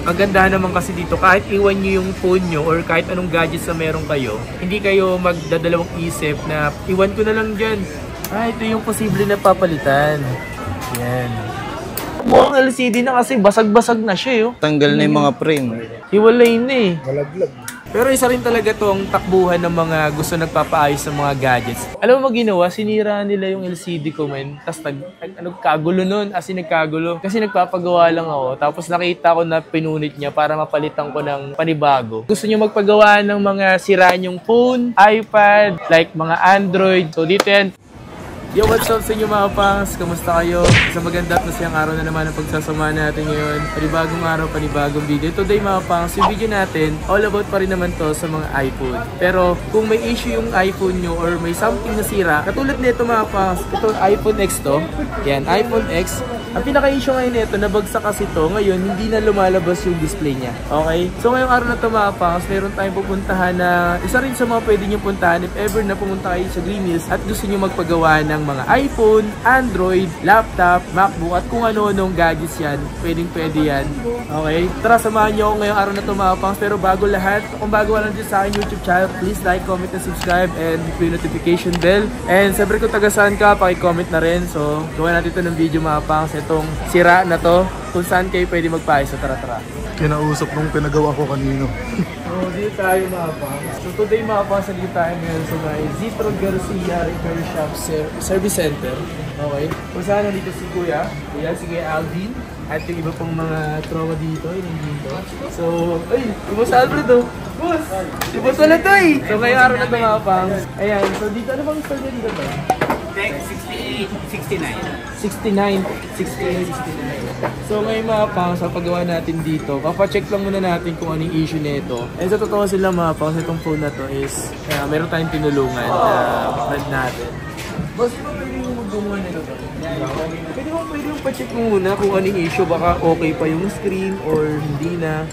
Kagandahan naman kasi dito, kahit iwan nyo yung phone nyo or kahit anong gadgets na meron kayo, hindi kayo magdadalawang isip na iwan ko na lang dyan. Ito yung posible na papalitan. Yan. Mukhang LCD na kasi basag-basag na siya. Tanggal na yung mga frame. Hiwalay na eh. Malaglag. Pero isa rin talaga tong takbuhan ng mga gusto nagpapaayos ng mga gadgets. Alam mo ginawa, sinira nila yung LCD ko, men. Tapos nagkagulo nun, as in nagkagulo. Kasi nagpapagawa lang ako. Tapos nakita ko na pinunit niya para mapalitan ko ng panibago. Gusto niyo magpagawa ng mga sira niyong phone, iPad, like mga Android. So dito yan. Yo, what's up sa inyo mga pangs? Kamusta kayo? Isang maganda at masayang araw na naman ang pagsasama natin ngayon. Panibagong araw, panibagong video. Today mga pangs, yung video natin, all about pa rin naman to sa mga iPhone. Pero kung may issue yung iPhone nyo or may something na sira, katulad nito mga pangs, ito iPhone X to. Yan, iPhone X. Ang pinaka-issue ngayon nito, nabagsak kasi to. Ngayon, hindi na lumalabas yung display niya. Okay? So ngayong araw na to mga pangs, meron tayong pupuntahan na isa rin sa mga pwede nyo puntahan if ever na pumunta kayo sa Green Hills at gusto nyo magpagawa ng mga iPhone, Android, laptop, MacBook at kung ano-anong gadgets yan. Pwede yan. Okay? Tara, samahan nyo ako ngayong araw na to mga pangs. Pero bago lahat, kung bago ka lang dyan sa akin YouTube channel, please like, comment, and subscribe and hit yung notification bell. And siyempre kung taga-saan ka, paki-comment na rin. So, gawin natin ito ng video mga pangs. Itong sira na to, kung saan kayo pwede magpaayos. So, tara. Kinausap nung pinagawa ko kanino. So, dito tayo mga pangs. So, today mga pangs, dito tayo ngayon sa may Zitro Garcia Repair Shop Service Center. Okay? Kung saan nandito si Kuya. Si Kuya Alvin. At yung iba pong mga tropa dito, yung dito. So, ay, Boss Alfred oh. Boss! Si Boss wala to eh! So, ngayong araw na ito mga pangs. Ayan, so dito, ano bang store niya dito to? 69. So ngayon mga pangs, sa paggawa natin dito, papacheck lang muna natin kung anong issue nito. And sa totoo sila mga pangs, itong phone na to is, meron tayong tinulungan na friend natin. Boss, di ba pwede yung maggumawa nito to? Pwede yung pacheck mo muna kung anong issue, baka okay pa yung screen or hindi na.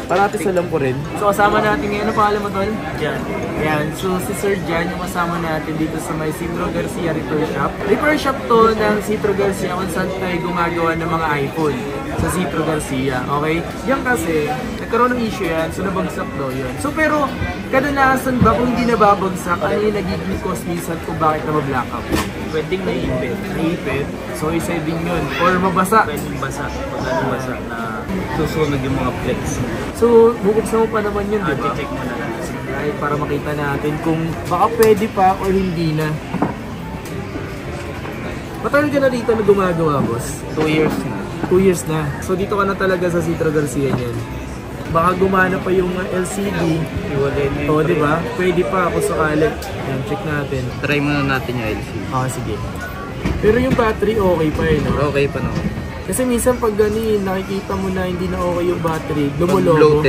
Paratis alam ko rin. So kasama natin ngayon, ano pangalan mo tol? Jan. Ayan, so si Sir Jan yung kasama natin dito sa may Zitro Garcia Repair Shop. Repair shop to ng Zitro Garcia kung saan tayo gumagawa ng mga iPhone sa Zitro Garcia, okay? Yan kasi, nagkaroon ng issue yan, so nabagsak daw yun. So pero, kadalasan ba kung hindi nababagsak, ano yung nagiging cause minsan kung bakit na ma-blackout? Pwedeng naipit. So isa din yun. Or mabasa. Pwedeng basa. Pag basa na susunog yung mga flex. So, bubuksan mo pa naman yun, di ba? Check mo na lang. Right, para makita natin kung baka pwede pa or hindi na. Matagal ka na dito na gumagawa, boss? 2 years na. 2 years na. So dito ka na talaga sa Zitro Garcia niyan. Baka gumana pa yung LCD. Iwalay na yung di ba? Pwede pa kung sakali. Yan, check natin. Try muna natin yung LCD. Sige. Pero yung battery okay pa no? Okay pa naman. Kasi minsan pag gani, nakikita mo na hindi na okay yung battery, lumulogo.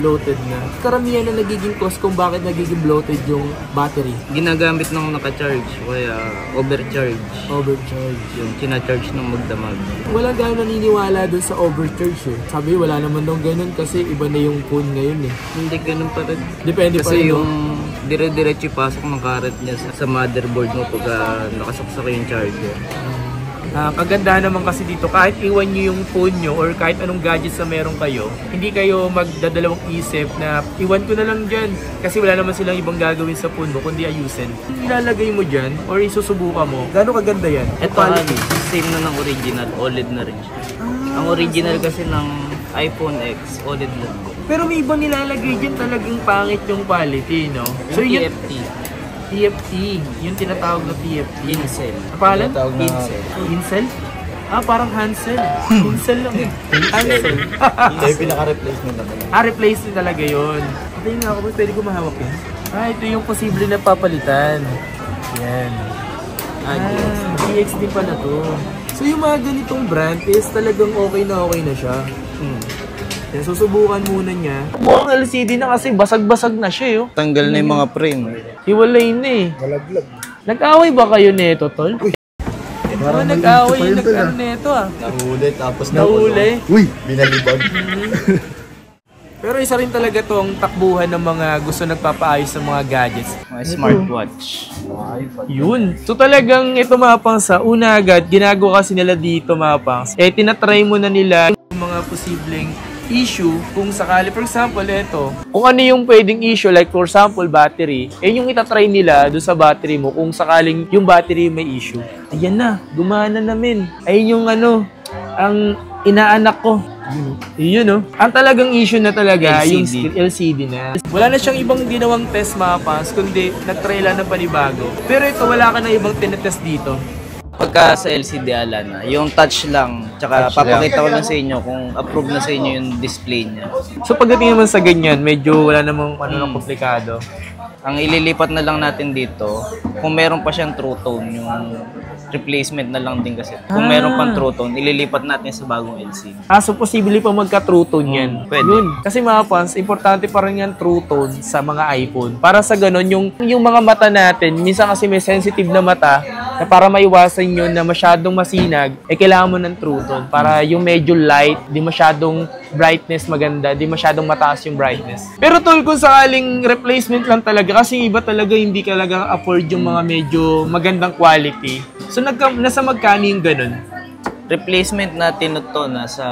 Bloated na. Karamihan na nagiging cause kung bakit nagiging bloated yung battery. Ginagamit ng naka-charge, kaya overcharge. Yung kinacharge ng magdamag. Wala gano'n naniniwala dun sa overcharge eh. Sabi wala naman daw ganun kasi iba na yung phone ngayon eh. Hindi ganun pa rin. Depende kasi pa rin. Yung dire-diretso pasok ng current niya sa motherboard mo pag nakasaksak yung charger. Kagandahan naman kasi dito, kahit iwan nyo yung phone nyo or kahit anong gadgets na meron kayo, hindi kayo magdadalawang isip na iwan ko na lang dyan kasi wala naman silang ibang gagawin sa phone mo kundi ayusin. Ilalagay mo dyan or isusubukan mo, gano'ng kaganda yan? Ito same na ng original, OLED na rin siya. Ang original kasi ng iPhone X, OLED na. Pero may ibang nilalagay dyan talagang pangit yung quality, no? So yung TFT, yung tinatawag na TFT. Incel. Papalan? Incel. Parang Hansel. Incel lang. Hansel. Ito yung pinaka-replacement naman. Replacement talaga yun. Ito yung ako, pwede ko mahawak yan. Ito yung posible na papalitan. Yan. DX din pala to. So yung mga ganitong brand is talagang okay na siya. Yan, susubukan muna niya. Mukhang LCD na kasi basag-basag na siya Tanggal na yung mga frame. Hiwalay na eh. Malaglag. Nag-away ba kayo nito, tol? Parang nag-away yung nag-ano nito Nahuli tapos nahuli. Uy! Binalibag. Pero isa rin talaga tong takbuhan ng mga gusto nagpapaayos ng mga gadgets. Mga smartwatch. Yun. So talagang ito mga pangs, una agad, ginagawa kasi nila dito mga pangs. Tinatry mo na nila yung mga posibleng issue kung sakali, for example, ito, kung ano yung pwedeng issue, like for example, battery, yung itatry nila doon sa battery mo kung sakaling yung battery may issue. Ayan na, gumana namin. Ayun yung ang inaanak ko. Yun, no? Ang talagang issue na talaga, LCD. yung LCD na. Wala na siyang ibang ginawang test, mga pans, kundi nag-try lang ng panibago. Pero ito, wala ka na ibang tinetest dito. Pagka sa LCD ala na, yung touch lang, tsaka papakita ko lang sa inyo kung approve na sa inyo yung display niya. So pagdating naman sa ganyan, medyo wala namang na komplikado. Ang ililipat na lang natin dito, kung meron pa siyang true tone, yung replacement na lang din kasi. Kung meron pang true tone, ililipat natin sa bagong LCD. So posible pa magka-true tone yan. Pwede. Yun. Kasi mga fans, importante pa rin yan true tone sa mga iPhone. Para sa ganun, yung mga mata natin, minsan kasi may sensitive na mata, na para maiwasan yun na masyadong masinag, kailangan mo ng true tone. Para yung medyo light, di masyadong brightness maganda, di masyadong mataas yung brightness. Pero tol, kung sakaling replacement lang talaga, kasi iba talaga hindi talaga afford yung mga medyo magandang quality. So nasa magkano yung ganun? Replacement natin ito nasa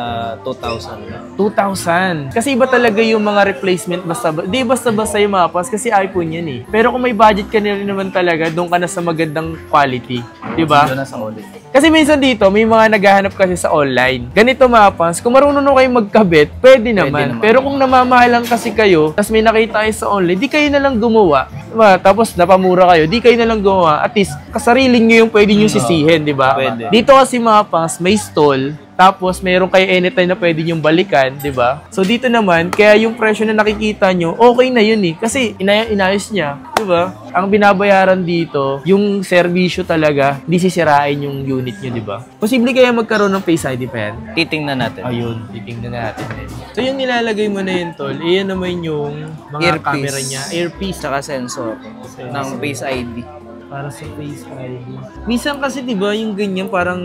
2,000. 2,000. Kasi iba talaga yung mga replacement di basta-basta yung mga pas kasi iPhone yan eh. Pero kung may budget ka na rin naman talaga, doon ka na sa magandang quality. Diba? Doon na sa OLED. Kasi minsan dito, may mga naghahanap kasi sa online. Ganito mga fans, kung marunong kayo magkabit, pwede naman. Pero kung namamahalan kasi kayo, tapos may nakita kayo sa online, di kayo na lang gumawa. Diba? Tapos napamura kayo, di kayo na lang gumawa. At least, kasariling nyo yung pwede nyo sisihin, di ba? Pwede. Dito kasi mga fans, may stall. Tapos, meron kayo anytime na pwede yung balikan, di ba? So, dito naman, kaya yung presyo na nakikita nyo, okay na yun eh. Kasi, inayos niya, di ba? Ang binabayaran dito, yung serbisyo talaga, di sisirain yung unit nyo, di ba? Posible kaya magkaroon ng Face ID pa yan? Titingnan natin. Ayun, titingnan natin eh. So, yung nilalagay mo na yun, tol, iyan naman yung mga Earpiece. camera niya. Earpiece. Tsaka sensor ng Face ID. Para sa Face ID. Minsan kasi 'di ba yung ganyan parang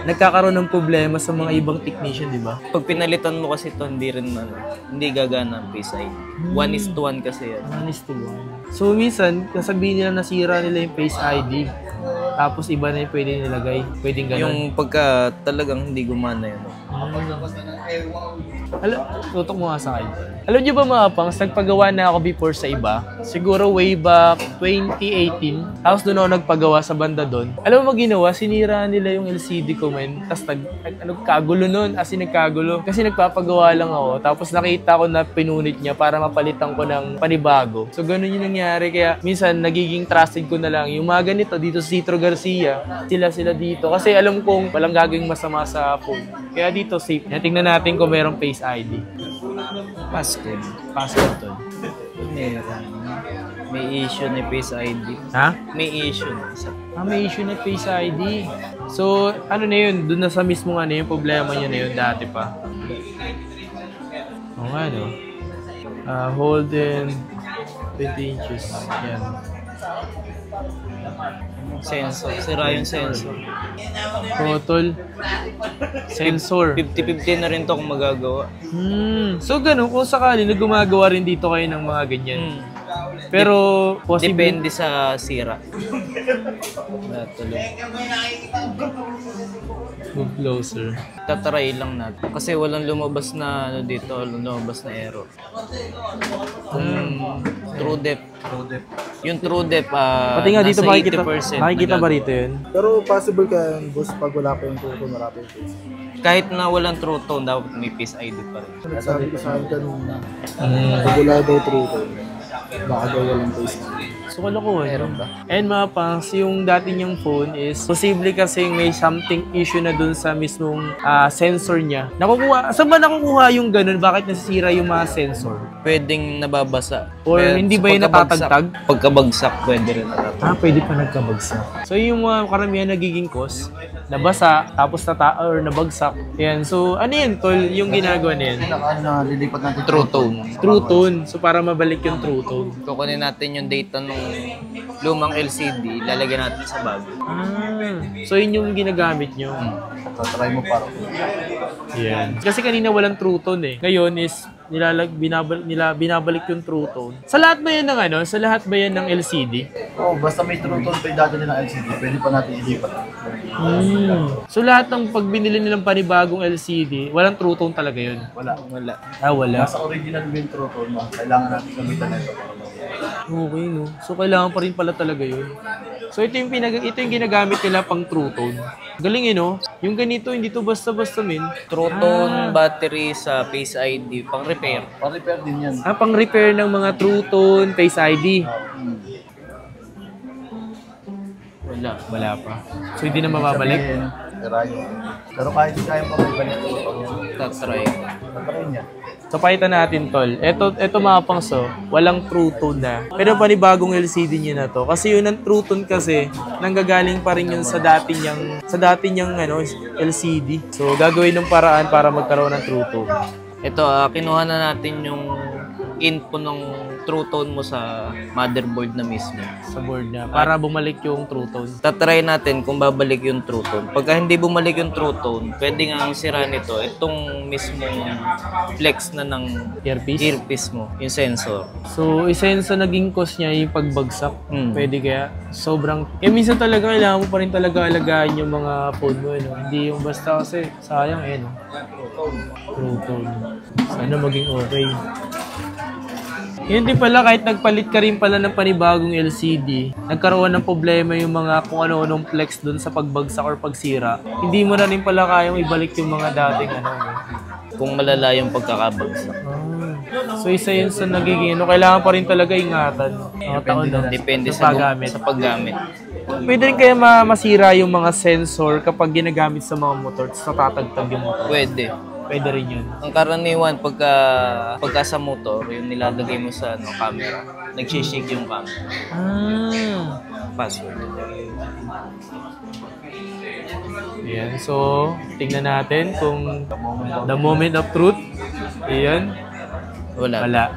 nagkakaroon ng problema sa mga ibang technician, 'di ba? Pag pinalitan mo kasi ito, hindi gagana ang Face ID. 1:1 kasi yan. 1:1. So minsan, sasabihin nila nasira nila yung Face ID. Tapos iba na yung pwede nilagay. Pwedeng ganun. Yung pagka talagang hindi gumana yun. Tutok mo nga sa akin. Alam niyo ba mga pangs, nagpagawa na ako before sa iba. Siguro way back 2018. Tapos doon ako nagpagawa sa banda doon. Alam mo ginawa, sinira nila yung LCD ko, men. Tapos nagkagulo nun, as in nagkagulo. Kasi nagpapagawa lang ako. Tapos nakita ko na pinunit niya para mapalitan ko ng panibago. So ganun yung nangyari. Kaya minsan nagiging trusted ko na lang. Yung mga ganito dito sa Citro Garcia, sila dito. Kasi alam kong walang gagawing masama sa phone. Kaya dito safe. Tingnan natin kung merong Face ID. Passcode. Password to. Meron. May issue ni Face ID. Ha? May issue na isa. May issue na Face ID. So, ano na yun? Doon na sa mismo yung problema niya na yun dati pa. O nga, no? Hold in 20 inches. Yan. Sensor. Sira yung sensor. Throttle. Sensor. 50-50 na rin to kung magagawa. So, ganun. Kung sakali na gumagawa rin dito kayo ng mga ganyan. Pero, possible. Depende sa sira. Tuloy. Move closer. Tatry lang natin. Kasi walang lumabas na dito, walang lumabas na error. True depth. Yung true depth, Pati nga dito nasa makikita 80% ba rito yun? Pero possible ka yung boss pag wala pa yung tuto, wala pa yung face. kahit na walang true tone, dapat may Face ID pa rin. Sabi ko sa akin kanina, pag wala daw tuto, baka daw walang face. So, kalokohan. Meron ba? And mga pangs, yung dati niyang phone is posible kasi may something issue na dun sa mismong sensor niya. Saan ba nakukuha yung ganun? Bakit nasisira yung mga sensor? Pwedeng nababasa. Or hindi ba yung natatagtag? Pagkabagsak, pwede rin natatagtag. Pwede pa nagkabagsak. So, yung mga karamihan nagiging cause, nabasa, tapos or nabagsak. Yan. So, ano yun, tol? Yung ginagawa na yan? Lilipat natin True tone. True tone. So, para mabalik yung true tone. Kukunin natin yung data ng lumang LCD, lalagyan natin sa bago. So, yun yung ginagamit nyo. Try mo para. Yan. Kasi kanina walang true tone eh. Ngayon is binabalik yung True Tone. Sa lahat ba yan ng ano? Sa lahat ba yan ng LCD? Oo, basta may true tone pa yung dati nila LCD, pwede pa natin ilipat. So lahat ng pag binili nilang panibagong LCD, walang True Tone talaga yun? Wala. Ah, wala. Nasa original yung true tone mo, kailangan natin gamitan nito para Okay, no? So, kailangan pa rin pala talaga yun. So, ito yung ginagamit nila pang True Tone. Galing no? Yung ganito, hindi to basta-basta, men. True Tone battery sa Face ID, pang repair. Pa-repair din yan. Ah, pang repair ng mga True Tone, Face ID. Wala pa. So, hindi na mababalik? Pero kahit hindi kaya pa may balik ito. Tatry. Tatry niya. So, pakitan natin, tol. Ito mga pangso, walang True Tone na. Pero panibagong LCD niya na to. Kasi yun ang True Tone kasi, nanggagaling pa rin yun sa dati niyang ano, LCD. So, gagawin ng paraan para magkaroon ng True Tone. Ito, kinuha na natin yung info ng True Tone mo sa motherboard na mismo. Sa board na, para bumalik yung True Tone. Tatry natin kung babalik yung True Tone. Pagka hindi bumalik yung True Tone, pwede nga ang sira nito, itong mismong flex na ng earpiece mo, yung sensor. So, isa yun sa naging cause niya yung pagbagsak. Pwede kaya sobrang... minsan talaga kailangan mo pa rin talaga alagaan yung mga phone mo. No? Hindi yung basta kasi sayang no? True Tone. Sana maging okay. Yun din pala, kahit nagpalit ka rin pala ng panibagong LCD, nagkaroon ng problema yung mga kung ano-anong flex dun sa pagbagsak or pagsira, hindi mo na rin pala kayang ibalik yung mga dating ano. Kung malala yung pagkakabagsak. So isa yun sa nagiging kailangan pa rin talaga ingatan. Depende sa paggamit. Pwede rin kaya masira yung mga sensor kapag ginagamit sa mga motor, sa tatagtag yung motor. Pwede rin yun. Ang karaniwan pagka sa motor, yung nilalagay mo sa camera, nag-shake yung camera. Password. Ayan, so tingnan natin kung the moment of truth. Ayan. Wala.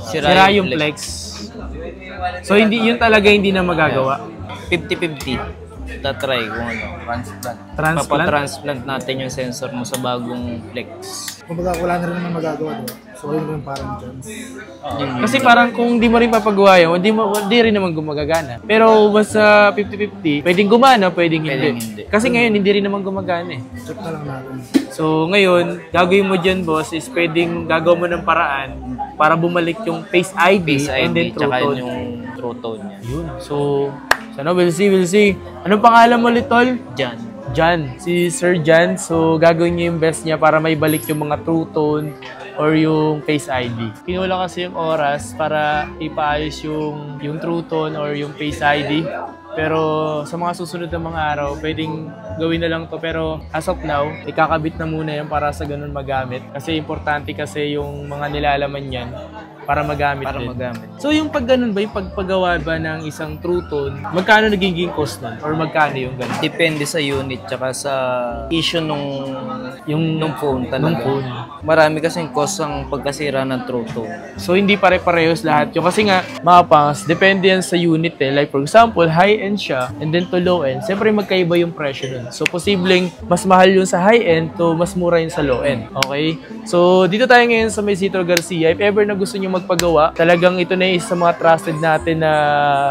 Sira yung flex. So yun talaga hindi na magagawa. 50-50. Tatry kung ano. Transplant. Papatransplant natin yung sensor mo sa bagong flex. Kung baga wala na rin naman magagawa doon. So yun rin parang chance. Kasi parang kung di mo rin papagawa yun, hindi rin naman gumagana. Pero basta 50-50, pwedeng gumana, pwedeng hindi. Kasi ngayon, hindi rin naman gumagana eh. Check na lang natin. So ngayon, gagawin mo dyan, boss, is pwedeng gagawin mo ng paraan para bumalik yung Face ID, and then True Tone. Yung True Tone niya. Yun. So, sana we'll see. Anong pangalan mo ulit, tol? Jan. Si Sir Jan. So, gagawin niya yung best niya para may balik yung mga True Tone or yung Face ID. Kinula kasi yung oras para ipaayos yung True Tone or yung Face ID. Pero sa mga susunod na mga araw, pwedeng gawin na lang to. Pero as of now, ikakabit na muna yan para sa ganun magamit. Kasi importante kasi yung mga nilalaman yan para magamit din. So yung pag ganun ba, yung pagpagawa ba ng isang True Tone, magkano nagiging cost nun? Or magkano yung ganun? Depende sa unit tsaka sa issue nung phone talaga. Marami kasing cost ang pagkasira ng True Tone. So hindi pare-parehos lahat yun. Kasi nga, mga pangs, depende yan sa unit eh. Like for example, high-end siya and then to low-end. Siyempre magkaiba yung presyo nun. So posibleng mas mahal yun sa high-end to mas mura yun sa low-end. Okay? So dito tayo ngayon sa May Isidro Garcia. If ever na gusto nyo magpagawa, talagang ito na isa sa mga trusted natin na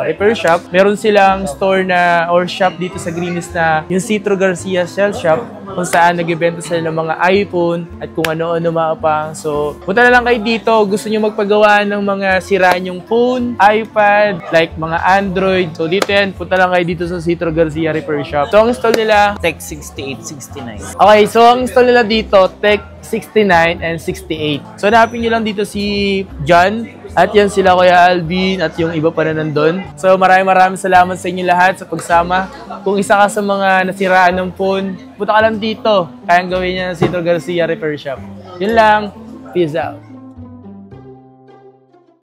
repair shop. Meron silang store na or shop dito sa Greenis na yung Isidro Garcia Shell Shop, kung saan nag-ibenta sila ng mga iPhone at kung ano-ano mga pang. So, punta na lang kayo dito. Gusto nyo magpagawa ng mga siraan yung phone, iPad, like mga Android. So, dito yan. Punta lang kayo dito sa Isidro Garcia Repair Shop. So, ang install nila, Tech 6869. okay, so ang install nila dito, Tech 69 and 68. So, hanapin nyo lang dito si John. At yan sila Kuya Alvin at yung iba pa na nandun. So maraming salamat sa inyo lahat sa pagsama. Kung isa ka sa mga nasiraan ng phone, punta ka lang dito. Kayang gawin niya ng Isidro Garcia Repair Shop. Yun lang. Peace out.